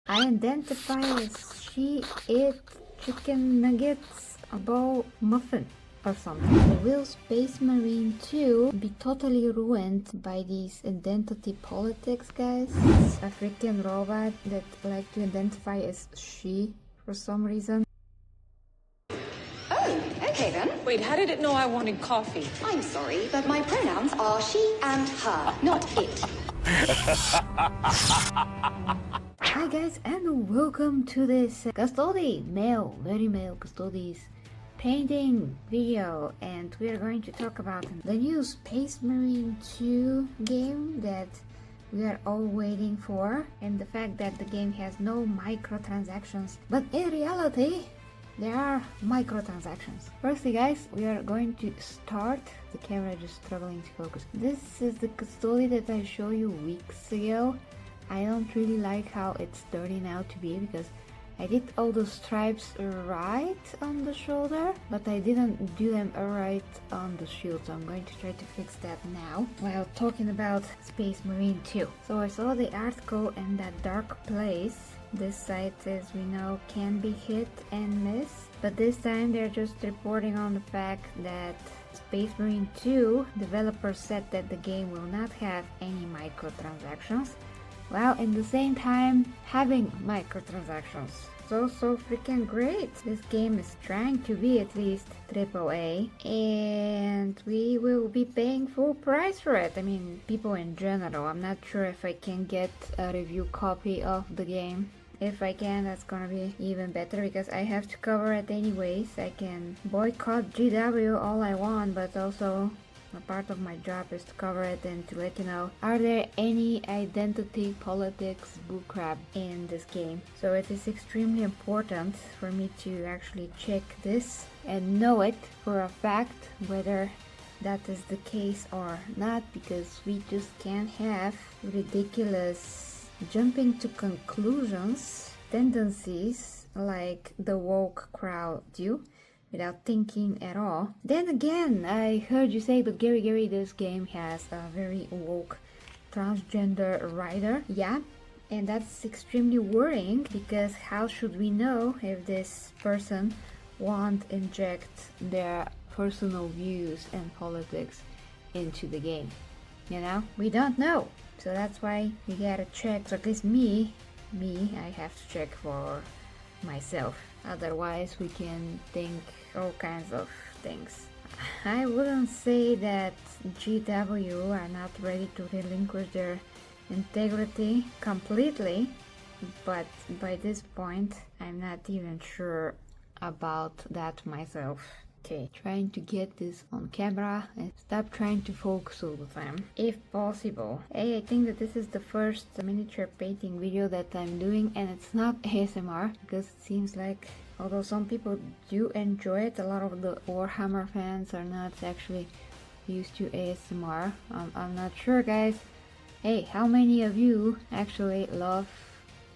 I identify as she ate chicken nuggets, a bowl muffin or something. The real Space Marine 2 be totally ruined by these identity politics, guys. It's a freaking robot that like to identify as she for some reason. Oh, okay then. Wait, how did it know I wanted coffee? I'm sorry, but my pronouns are she and her, not it. Hi guys, and welcome to this Custodes, very male Custodes painting video, and we are going to talk about the new Space Marine 2 game that we are all waiting for, and the fact that the game has no microtransactions, but in reality there are microtransactions. Firstly guys, we are going to start. The camera just struggling to focus. This is the Custodes that I showed you weeks ago. I don't really like how it's turning out to be, because I did all the stripes right on the shoulder, but I didn't do them right on the shield, so I'm going to try to fix that now while talking about Space Marine 2. So I saw the article, and that dark place, this site, as we know, can be hit and miss, but this time they're just reporting on the fact that Space Marine 2 developers said that the game will not have any microtransactions, while in the same time having microtransactions. So freaking great. This game is trying to be at least AAA, and we will be paying full price for it. I mean, people in general. I'm not sure if I can get a review copy of the game. If I can, that's gonna be even better, because I have to cover it anyways. I can boycott GW all I want, but also a part of my job is to cover it and to let you know, are there any identity politics bullcrap in this game. So it is extremely important for me to actually check this and know it for a fact whether that is the case or not, because we just can't have ridiculous jumping to conclusions tendencies like the woke crowd do, without thinking at all. Then again, I heard you say, but Gary, this game has a very woke transgender rider. Yeah, and that's extremely worrying, because how should we know if this person won't inject their personal views and politics into the game? You know, we don't know. So that's why we gotta check. So at least me, I have to check for myself. Otherwise we can think all kinds of things. I wouldn't say that GW are not ready to relinquish their integrity completely, but by this point I'm not even sure about that myself. Okay, trying to get this on camera and stop trying to focus all the time, if possible. Hey, I think that this is the first miniature painting video that I'm doing, and it's not ASMR, because it seems like, although some people do enjoy it, a lot of the Warhammer fans are not actually used to ASMR. I'm not sure, guys. Hey, how many of you actually love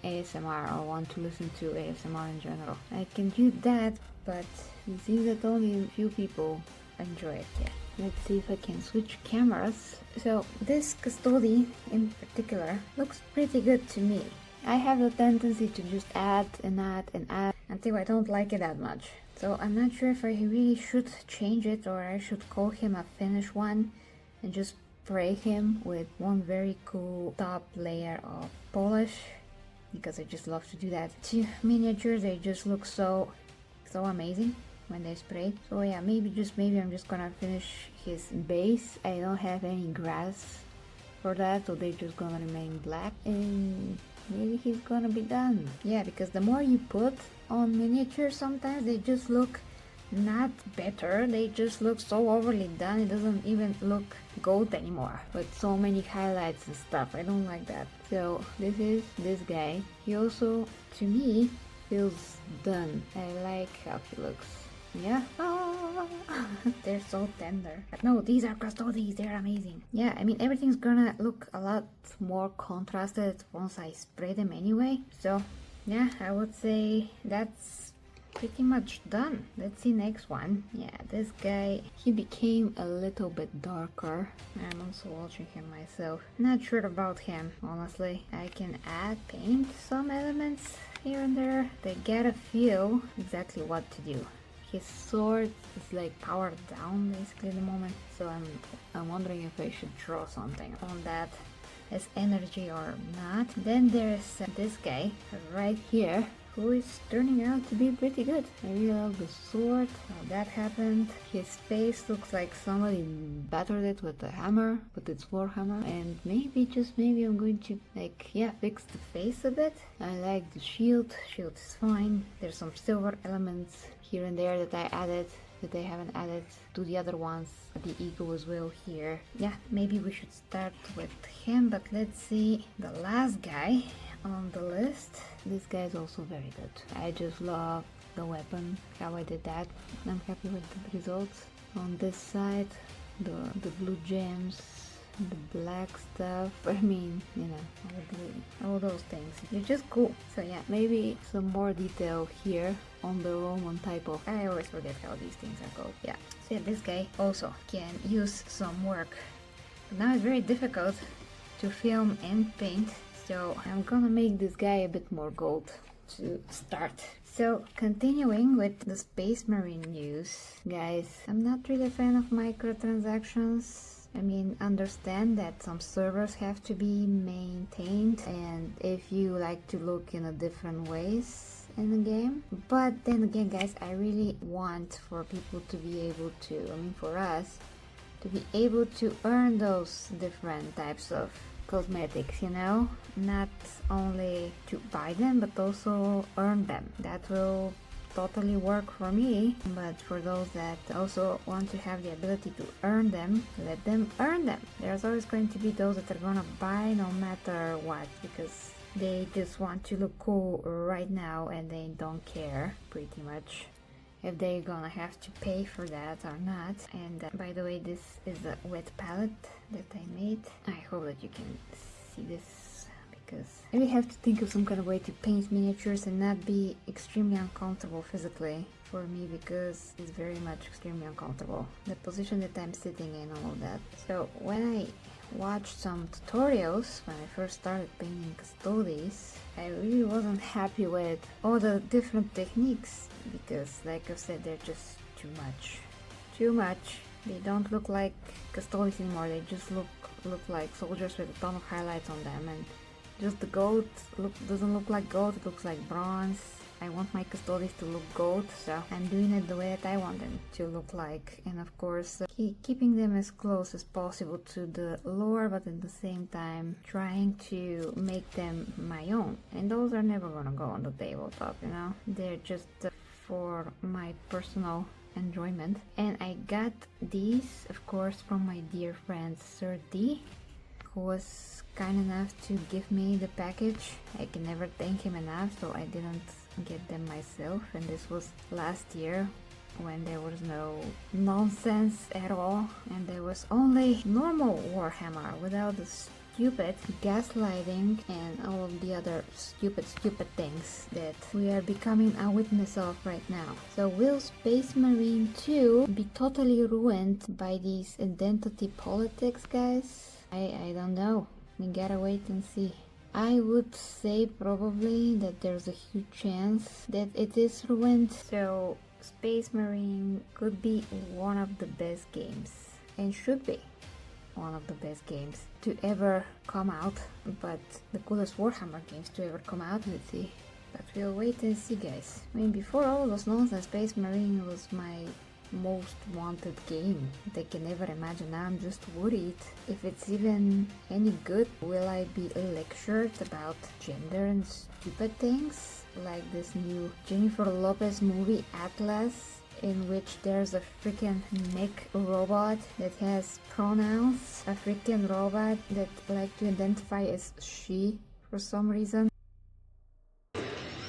ASMR or want to listen to ASMR in general? I can do that, but it seems that only a few people enjoy it. Yeah. Let's see if I can switch cameras. So this Custodes in particular looks pretty good to me. I have the tendency to just add and add and add until I don't like it that much. So I'm not sure if I really should change it, or I should call him a finished one and just spray him with one very cool top layer of polish, because I just love to do that. To miniatures, they just look so amazing when they spray. So yeah, maybe I'm just gonna finish his base. I don't have any grass for that, so they're just gonna remain black, and maybe he's gonna be done. Yeah, because the more you put on miniatures, sometimes they just look not better, they just look so overly done. It doesn't even look gold anymore with so many highlights and stuff. I don't like that. So this is this guy. He also, to me, feels done. I like how he looks. Yeah. They're so tender. But no, these are Custodes, they're amazing. Yeah, I mean, everything's gonna look a lot more contrasted once I spray them anyway. So yeah, I would say that's pretty much done. Let's see next one. Yeah, this guy, he became a little bit darker. I'm also watching him myself. Not sure about him, honestly. I can paint some elements here and there. They get a feel exactly what to do. His sword is like powered down basically at the moment, so I'm wondering if I should draw something on that as energy or not. Then there's this guy right here who is turning out to be pretty good. I really love the sword, how that happened. His face looks like somebody battered it with a hammer, but it's Warhammer. And maybe, just maybe, I'm going to fix the face a bit. I like the shield. Shield is fine. There's some silver elements here and there that I added that they haven't added to the other ones. The ego as well here. Yeah, maybe we should start with him, but let's see the last guy on the list. This guy is also very good. I just love the weapon, how I did that. I'm happy with the results. On this side, the blue gems, the black stuff, I mean, you know, all those things. They're just cool. So yeah, maybe some more detail here on the Roman type of... I always forget how these things are called. Yeah, so yeah, this guy also can use some work. But now it's very difficult to film and paint, so I'm gonna make this guy a bit more gold to start. So continuing with the Space Marine news, guys, I'm not really a fan of microtransactions. I mean, understand that some servers have to be maintained, and if you like to look in a different ways in the game. But then again, guys, I really want for people to be able to, I mean for us, to be able to earn those different types of cosmetics, you know? Not only to buy them, but also earn them. That will totally work for me, but for those that also want to have the ability to earn them, let them earn them. There's always going to be those that are gonna buy no matter what, because they just want to look cool right now and they don't care pretty much if they're gonna have to pay for that or not. And by the way, this is a wet palette that I made. I hope that you can see this, because I really have to think of some kind of way to paint miniatures and not be extremely uncomfortable physically for me, because it's very much extremely uncomfortable, the position that I'm sitting in, all of that. So when I watched some tutorials when I first started painting Custodes, I really wasn't happy with all the different techniques, because like I said, they're just too much. They don't look like Custodes anymore. They just look like soldiers with a ton of highlights on them, and just the gold doesn't look like gold, it looks like bronze. I want my Custodes to look gold, so I'm doing it the way that I want them to look like. And of course, keeping them as close as possible to the lore, but at the same time trying to make them my own. And those are never gonna go on the tabletop, you know? They're just for my personal enjoyment. And I got these, of course, from my dear friend Sir D, who was kind enough to give me the package. I can never thank him enough, so I didn't get them myself, and this was last year when there was no nonsense at all, and there was only normal Warhammer without the stupid gaslighting and all of the other stupid things that we are becoming a witness of right now. So will Space Marine 2 be totally ruined by these identity politics, guys? I don't know. We gotta wait and see. I would say probably that there's a huge chance that it is ruined. So Space Marine could be one of the best games, and should be one of the best games to ever come out, but the coolest Warhammer games to ever come out. Let's see. But we'll wait and see, guys. I mean, before all those nonsense, Space Marine was my most wanted game that I can ever imagine. Now I'm just worried if it's even any good. Will I be lectured about gender and stupid things like this new Jennifer Lopez movie Atlas, in which there's a freaking mech robot that has pronouns, a freaking robot that like to identify as she for some reason.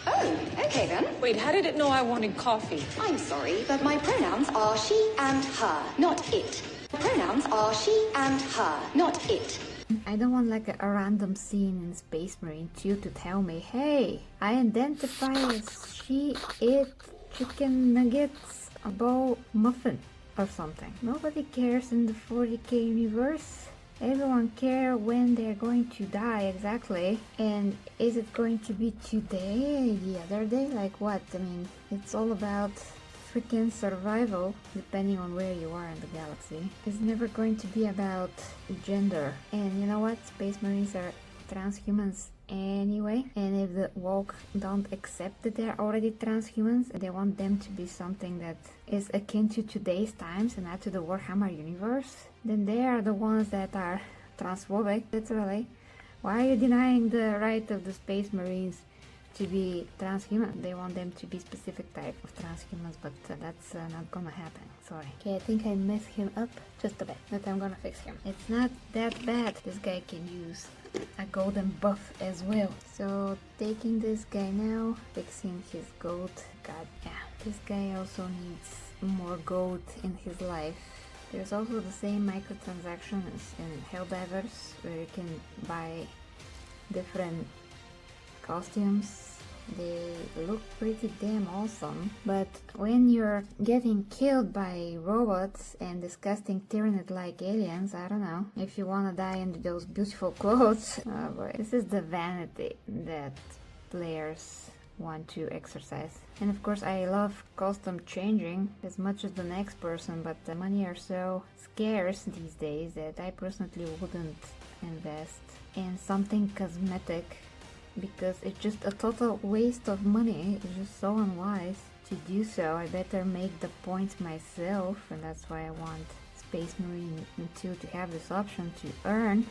Oh, okay then. Wait, how did it know I wanted coffee? I'm sorry, but my pronouns are she and her, not it. Pronouns are she and her, not it. I don't want like a random scene in Space Marine 2 to tell me, hey, I identify as she, it, chicken nuggets, a bowl muffin or something. Nobody cares in the 40k universe. Everyone cares when they're going to die exactly. And is it going to be today, the other day? Like what? I mean, it's all about freaking survival depending on where you are in the galaxy. It's never going to be about gender. And you know what? Space Marines are transhumans anyway, and if the woke don't accept that they're already transhumans, they want them to be something that is akin to today's times and not to the Warhammer universe, then they are the ones that are transphobic, literally. Why are you denying the right of the Space Marines to be transhuman? They want them to be specific type of transhumans, but that's not gonna happen. Sorry. Okay, I think I messed him up just a bit, but I'm gonna fix him. It's not that bad. This guy can use a golden buff as well. So taking this guy now, fixing his gold. God, yeah. This guy also needs more gold in his life. There's also the same microtransaction as in Helldivers, where you can buy different costumes. They look pretty damn awesome, but when you're getting killed by robots and disgusting Tyranid-like aliens, I don't know if you wanna die in those beautiful clothes. Oh boy, this is the vanity that players want to exercise. And of course I love custom changing as much as the next person, but the money are so scarce these days that I personally wouldn't invest in something cosmetic, because it's just a total waste of money. It's just so unwise to do so. I better make the points myself, and that's why I want Space Marine 2 to have this option to earn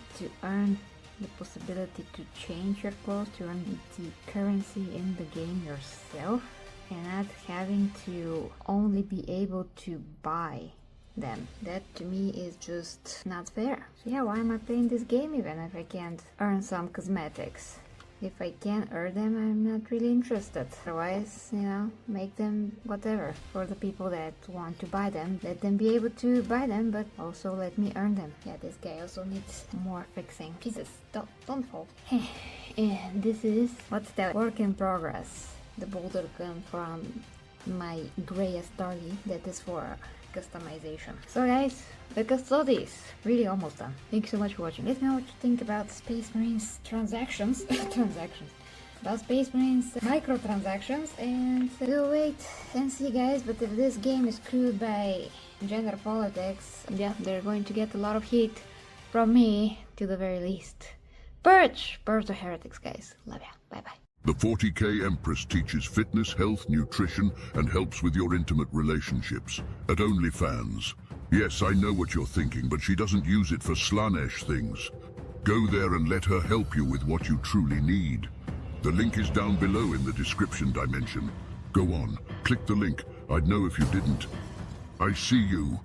the possibility to change your clothes, to earn the currency in the game yourself, and not having to only be able to buy them. That to me is just not fair. So yeah, why am I playing this game even if I can't earn some cosmetics? If I can't earn them, I'm not really interested. Otherwise, you know, make them whatever. For the people that want to buy them, let them be able to buy them, but also let me earn them. Yeah, this guy also needs more fixing. Jesus, don't fall. And this is, what's that? Work in progress. The boulder gun from my greyest Darlie that is for customization. So guys, the Custodes really almost done. Thanks so much for watching. Let me know what you think about Space Marines transactions. About Space Marines microtransactions, and we'll wait and see, guys. But if this game is screwed by gender politics, yeah, they're going to get a lot of heat from me, to the very least. Purge the heretics, guys. Love ya. Bye bye. The 40k Empress teaches fitness, health, nutrition, and helps with your intimate relationships at OnlyFans. Yes, I know what you're thinking, but she doesn't use it for Slanesh things. Go there and let her help you with what you truly need. The link is down below in the description dimension. Go on, click the link. I'd know if you didn't. I see you.